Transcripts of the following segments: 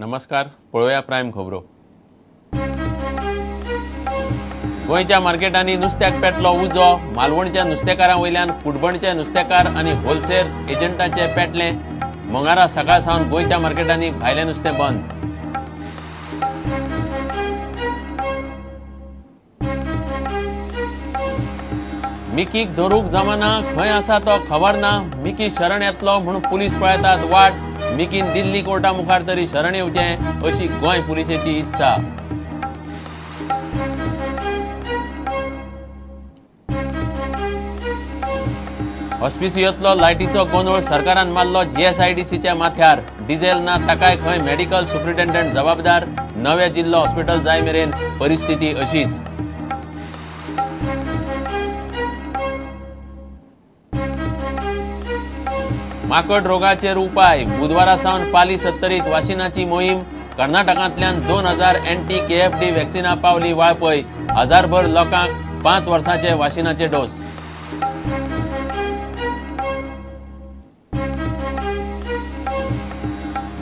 नमस्कार, पळोवया प्रायम खबरो। गोंयच्या मार्केटांनी नुस्त्याक पेटलो उजो। मालवणच्या नुस्तेकारां वयल्यान कुडबणचे नुस्तेकार आनी होलसेल एजंटांचे पेटले। मंगळारा सकाळ सावन गोंयच्या मार्केटांनी भायले नुस्तें बंद। मिकीक धरूंक जमाना खंय आसा तो खबर ना। मिकी शरण येतलो म्हणून पुलीस पळयतात वाट। मिकीन दिल्ली कोर्टा मुखार तरी शरण येवचें अशी गोंय पुलिसेची इत्सा। ऑस्पिसियोतलो लायटीचो गोंदळ सरकारान मारलो GSIDCच्या माथ्यार। डिझेल ना ताकाय खंय मेडिकल सुप्रिटेंडंट जबाबदार। नवे जिल्लो हॉस्पिटल जाय मेरेन परिस्थिती अशीच। माकड रोगाचेर उपाय। बुधवारा सावन पाली 70त वाशिनाची मोहीम। कर्नाटकांतल्यान 2000 anti-KFD वॅक्सिनां पावली वाळपय। 1000 भर लोकांक 5 वर्सांचे वाशिनाचे डोस।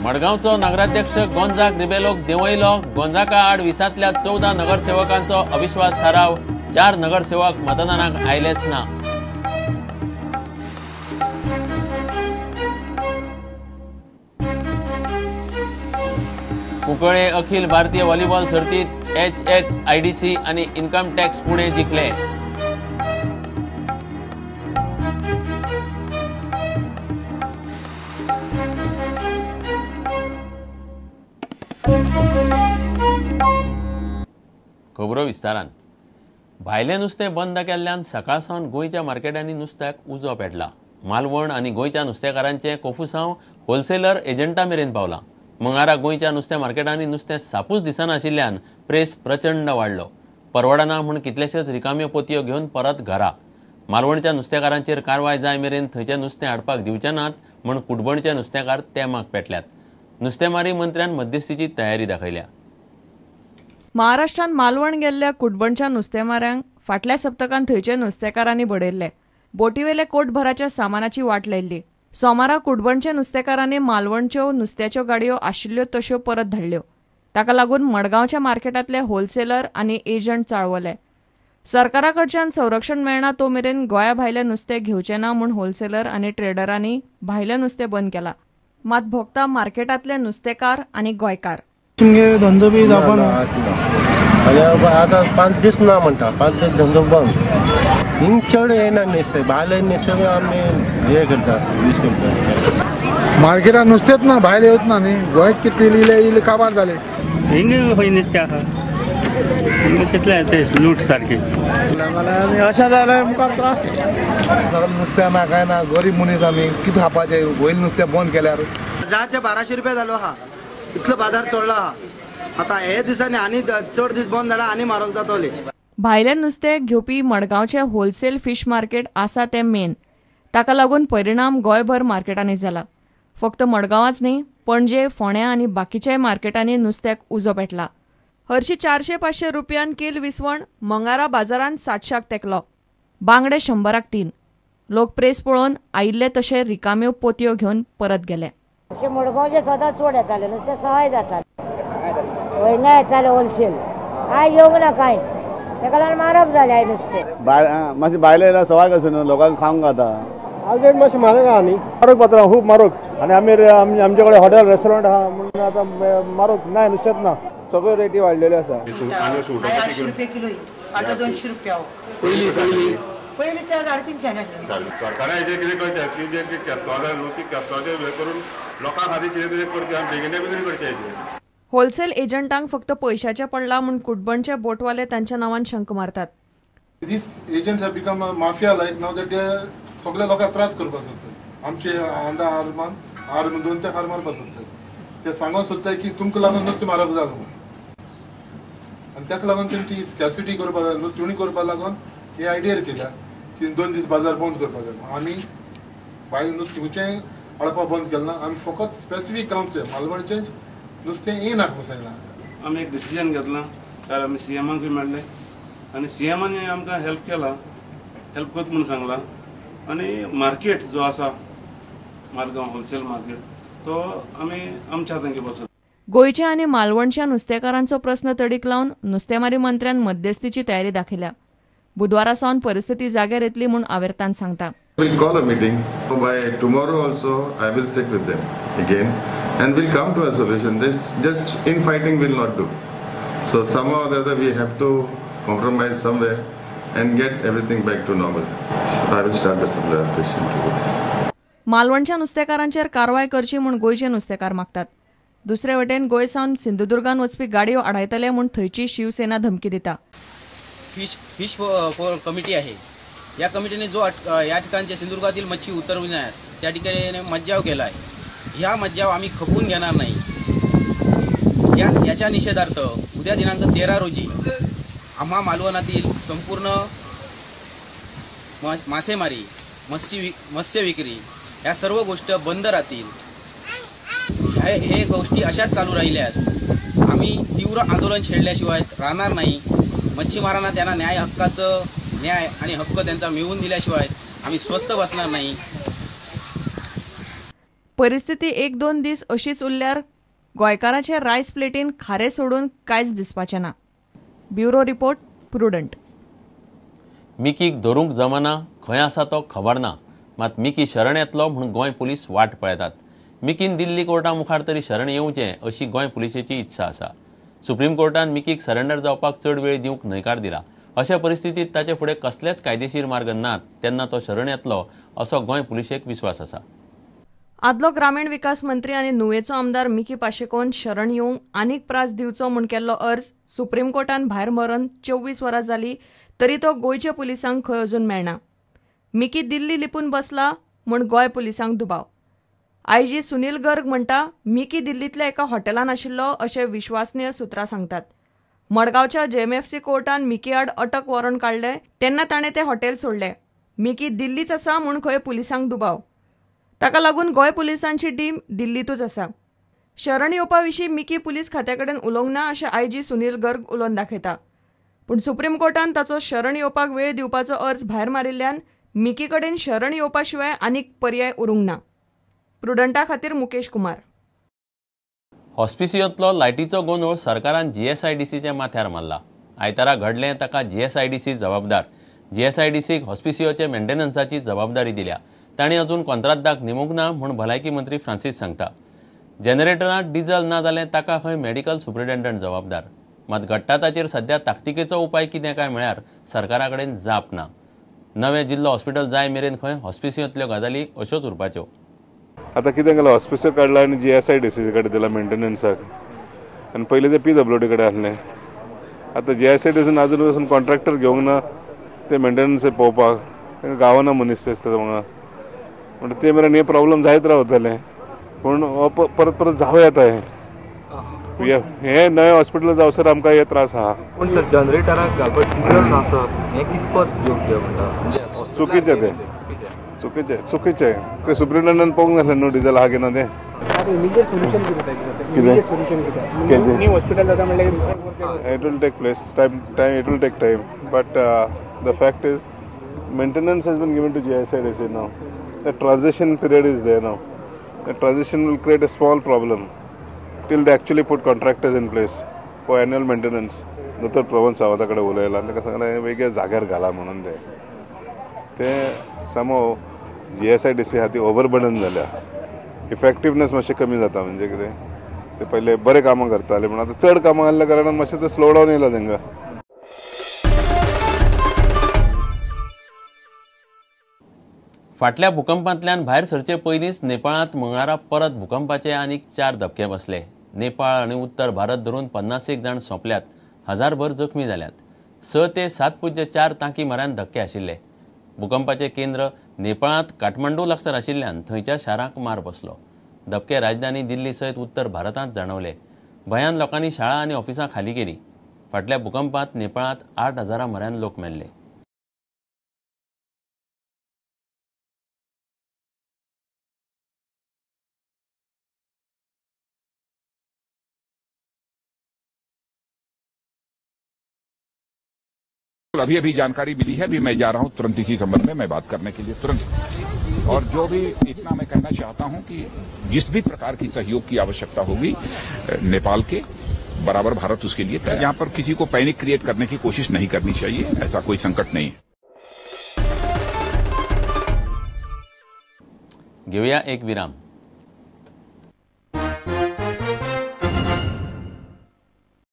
मडगांवचो नगराध्यक्ष गोंजाक रिबेलोक देंवयलो। गोंजाका आड 20तल्या 14 नगरसेवकांचो अविश्वास थाराव। 4 नगरसेवक मतदानाक आयलेच ना। कुंकळे अखिल भारतीय व्हॉलीबॉल सर्तीत HHIDC आनी इन्कम टॅक्स पुणे जिखले। खबरो विस्तारान। भायले नुस्तें बंद केल्ल्यान सकाळ सावन गोंयच्या मार्केटांनी नुस्त्याक उजो पेटला। मालवण आनी गोंयच्या नुस्तेकारांचे कोफुसांव होलसेलर एजंटां मेरेन पावला। मंगळारा गोंयच्या नुस्तें मार्केटांनी नुस्तें सापूच दिसनाशिल्ल्यान प्रेस प्रचंड वाडलो। परवडना म्हूण कितलेशेच रिकाम्यो पोतयो घेवन परत घरा। मालवणच्या नुस्तेकारांचेर कारवाय जाय मेरेन थंयचें नुस्तें हाडपाक दिवचे नात म्हूण कुडबणचे नुस्तेकार तेमाक पेटल्यात। नुस्तेमारी मंत्र्यान मध्यस्थीची तयारी दाखयल्या। महाराष्ट्रांत मालवण गेल्ल्या कुडबणच्या नुस्तेमाऱ्यांक फाटल्या सप्तकांत थंयचे नुस्तेकारांनी बडयल्ले। बोटीवेले कोटभराच्या सामानाची वाट लायिल्ली। सोमारा कुडबणचे नुस्तेकारांनी मालवणच्यो नुस्त्याच्यो गाडयो आशिल्ल्यो तश्यो परत धाडल्यो। ताका लागून मडगांवच्या मार्केटांतले होलसेलर आनी एजंट चाळवले। सरकारा कडच्यान संरक्षण मेळना तो मेरेन गोंया भायले नुस्तें घेवचें ना म्हूण होलसेलर आनी ट्रेडरांनी भायले नुस्तें बंद केलां। मात भोगता मार्केटांतले नुस्तेकार आनी गोंयकार। तुमगे धंदो बी जावपाना आतां 5 दीस ना म्हणटा। 5 दीस धंदो बंद। हिंग चड येना नुस्तें। भायले नुस्तें आमी हे करता यूज करता। मार्केटान नुस्तेंच ना, भायले येवच ना न्ही। गोंयांत कितले इले काबार जाले। हिंग खंय नुस्तें आसा। हिंग कितले ते लूट सारकी। अशें जाल्यार मुखार त्रास। नुस्तें ना काय ना, गरीब मनीस आमी कितें खावपाचें। वयलें नुस्तें बंद केल्यार 1000 ते 1200 रुपया जालो आहा। इतलो बाजार चडलो आहा। आता हे दिसांनी आनी चड दीस बंद जाला आनी म्हारग जातले। भायले नुस्तें घेवपी मडगांवचे होलसेल फिश मार्केट आसा ते मेन। ताका लागून परिणाम गोंयभर मार्केटांनी जाला। फक्त मडगांवाच न्ही, पणजे, फोंड्या आनी बाकीच्याय मार्केटांनी नुस्त्याक उजो पेटला। हरशी 400-500 रुपयान कील विसवण मंगळारा बाजारांत 700 तेकलो। बांगडे 100 3। लोक प्रेस पळोवन आयिल्ले तशे रिकाम्यो पोतयो घेवन परत गेले। मडगांवचे सदां चड येताले नुस्तें सवाय जातालें। वयना येताले होलसेल। आयज येवंक ना कांय। ताका लागून म्हारग जालें आयज नुस्तें। मातशें भायले येयल्यार सवाय कशें न्हू, लोकांक खावंक घाता। आज रेट मातशें म्हारग आहा न्ही। म्हारग पात्रांव खूब म्हारग। आनी आमचे कडेन हॉटेल रेस्टॉरंट आहा म्हणून आतां म्हारग ना, नुस्तेंच ना। सगळ्यो रेटी वाडलेल्यो आसा। 800 रुपया किलो। आतां 200 रुपया। पयलीं 350 सरकारान हेजेर कितें करचें की जे केस्टॉले न्हू ती केस्टॉचे हे करून लोकां खातीर कितें तरी करचें आनी बेगीन करचें हेजेर। होलसेल एजंटांक फक्त पयशाचें पडलां म्हूण कुडबणचे बोटवाले तांच्या नांवान शंक मारतात। These agents have become a mafia like now that they सगळे लोकांक त्रास करपाक सोदतात। आमचे आंदा हार 2 ते हार मारपाक सोदतात। ते सांगूंक सोदतात की तुमकां लागून नुस्तें म्हारग जालां म्हणून। आनी ताका लागून तेंची स्कॅसिटी करपाक नुस्तेवणी करपाक लागून हे आयडिया केल्या की 2 दीस बाजार बंद करपाक जाय। आमी भायलें नुस्तें खंयचेंय हाडपाक बंद केलें ना। आमी फकत स्पेसिफीक गांवचे मालवणचें नुस्तें येनाक म्हणून सांगलां। आमी एक डिसिजन घेतलां तर आमी CMाकूय मेळ्ळे आनी CMानी आमकां हेल्प केला। हेल्प करता म्हणून सांगलां। आनी मार्केट जो आसा मालगांव होलसेल मार्केट तो आमी आमच्या हातान घेवपाचो। गोंयच्या आनी मालवणच्या नुस्तेकारांचो प्रस्न तडीक लावन नुस्तेमारी मंत्र्यान मध्यस्थीची तयारी दाखयल्या. बुधवारा सावन परिस्थिती जाग्यार येतली म्हूण आवेर्तान सांगता. We'll call a meeting. By tomorrow also I will sit with them again and we'll come to a solution. This just infighting will not do. So somehow or the other we have to compromise somewhere and get everything back to normal. I will start the supply of fish into this. मालवणच्या नुस्तेकारांचेर कारवाय करची म्हूण गोंयचे नुस्तेकार मागतात. दुसरे वटेन गोंय सावन सिंधुदुर्गान वचपी गाडयो आडायतले म्हूण थंयची शिवसेना धमकी दिता. फिश कमिटी आहे. या कमिटीने जो या ठिकाणच्या सिंधुदुर्गातील मच्छी उतरविण्यास त्या ठिकाणी मज्जाव केला आहे. ह्या मज्जाव आम्ही खपवून घेणार नाही. याच्या निषेधार्थ उद्या दिनांक 13 रोजी आम्हा मालवणातील संपूर्ण मासेमारी, मत्स्य विक्री या सर्व गोष्टी बंद राहतील. हे गोष्टी अशाच चालू राहिल्यास आम्ही तीव्र आंदोलन छेडल्याशिवाय राहणार नाही. मच्छीमारांना त्यांना न्याय आणि हक्क त्यांचा मिळवून दिल्याशिवाय आम्ही स्वस्थ बसणार नाही. परिस्थिती 1-2 दीस अशीच उरल्यार गोंयकारांचे रायस प्लेटीन खारे सोडून कांयच दिसपाचें ना. Bureau report, prudent. मिकीक धरूंक जमना, खंय आसा तो खबर ना. मात मिकी शरण येतलो म्हूण गोंय पुलीस वाट पळयतात. मिकीन दिल्ली कोर्टा मुखार तरी शरण येवचें अशी गोंय पुलिसेची इत्सा आसा. सुप्रीम कोर्टान मिकीक सरेंडर जावपाक चड वेळ दिवंक न्हयकार दिला. अशा परिस्थितीत ताचे फुडें कसलेच कायदेशीर मार्ग नात तेन्ना तो शरण येतलो असो गोंय पुलिसेक विश्वास आसा. आदलो ग्रामीण विकास मंत्री आनी नुवेचो आमदार मिकी पाशेकोन शरण येवंक आनीक प्रास दिवचो म्हूण केल्लो अर्ज सुप्रीम कोर्टान भायर मरून 24 वरां जाली तरी तो गोंयच्या पुलिसांक खंय अजून मेळना. मिकी दिल्ली लिपून बसला म्हूण गोंय पुलिसांक दुबाव. आयजी सुनील गर्ग म्हणटा मिकी दिल्लींतल्या एका हॉटेलांत आशिल्लो अशें विश्वासनीय सुत्रां सांगतात. मडगांवच्या JMFC कोर्टान मिकी आड अटक वॉरंट काडले तेन्ना ताणें तें हॉटेल सोडलें. मिकी दिल्लीच आसा म्हूण खंय पुलिसांक दुबाव. ताका लागून गोंय पुलिसांची टीम दिल्लीतूच आसा. शरण येवपा विशीं मिकी पुलीस खात्या कडेन उलोवंक ना अशें आयजी सुनील गर्ग उलोवन दाखयता. पूण सुप्रीम कोर्टान ताचो शरण येवपाक वेळ दिवपाचो अर्ज भायर मारिल्ल्यान मिकी कडेन शरण येवपा शिवाय आनीक पर्याय उरूंक ना. प्रुडंटा खातीर मुकेश कुमार. हॉस्पिसियोंतलो लायटीचो गोंदळ सरकारान GSIDCच्या माथ्यार मारला. आयतारा घडलें ताका GSIDC जबाबदार. GSIDCक हॉस्पिसियोचे मेंटेनन्साची जबाबदारी दिल्या. तांणी अजून कंत्राटदाराक नेमूंक ना म्हूण भलायकी मंत्री फ्रांसीस सांगता. जनरेटरांत डिझल ना जालें ताका खंय मेडिकल सुप्रिटेंडंट जबाबदार. मात घडटा ताचेर सध्या ताकतिकेचो उपाय कितें काय म्हळ्यार सरकारा कडेन जाप ना. नवें जिल्लो हॉस्पिटल जाय मेरेन खंय हॉस्पिसियोंतल्यो गजाली अश्योच उरपाच्यो. आता कितें केलां, हॉस्पिसियो काडला आनी GSIDC कडेन दिला मेंटेनन्साक. आनी पयलीं ते PWD कडेन आसलें. आतां GSIDCन आजून वचून कॉन्ट्रॅक्टर घेवंक ना ते मेंटेनन्स पळोवपाक. तांकां गावना मनीस दिसता म्हाका. म्हणजे ते मेरेन हे प्रॉब्लेम जायत रावतले. पूण परत परत जावं येता हे नवें हॉस्पिटल जावसर आमकां हे त्रास आहा. पूण सर जनरेटराक घालपाक डिझल नासप हें कितपत योग्य म्हणटा? चुकीचें तें. चुकीचें ते सुप्रिटेंडंटान पळोवंक नासलें न्हू डिझल आहा की ना तें. इमिडिएट सोल्युशन कितें? न्यू हॉस्पिटल जाता म्हणल्यार it will take place time it will take time but the fact is maintenance has been given to GSIDC नाव. The transition period is there now. The transition will create a small problem till they actually put contractors in place for annual maintenance. Dr. Pravan सावंताकडे उलयला आनी ताका सांगलें वेगळ्या जाग्यार घाला म्हणून ते somehow GSIDC हा ती ओवरबर्डन जाल्या. इफेक्टिवनेस मातशें कमी जाता. म्हणजे कितें ते पयले बरें कामां करताले पूण आतां चड कामां आसल्या कारणान मातशें ते स्लो डावन येयला तांकां. फाटल्या भूकंपांतल्यान भायर सरचे पयलींच नेपाळांत मंगळारा परत भूकंपाचे आनीक 4 धपके बसले. नेपाळ आनी उत्तर भारत धरून 51 जाण सोंपल्यात. 1000भर जखमी जाल्यात. 6 ते 7.4 तांकी म्हऱ्यान धक्के आशिल्ले. भूकंपाचे केंद्र नेपाळांत काठमांडू लागसार आशिल्ल्यान थंयच्या शारांक मार बसलो. धपके राजधानी दिल्ली सयत उत्तर भारतांत जाणवले. भंयान लोकांनी शाळा आनी ऑफिसां खाली केली. फाटल्या भूकंपांत नेपाळांत 8000 म्हऱ्यान लोक मेल्ले. बिल्कुल अभी अभी जानकारी मिली है, अभी मैं जा रहा हूं तुरंत इसी संबंध में मैं बात करने के लिए तुरंत। और जो भी इतना मैं कहना चाहता हूं कि जिस भी प्रकार की सहयोग की आवश्यकता होगी नेपाल के बराबर भारत उसके लिए तैयार। यहाँ पर किसी को पैनिक क्रिएट करने की कोशिश नहीं करनी चाहिए, ऐसा कोई संकट नहीं है। घेऊया एक विराम।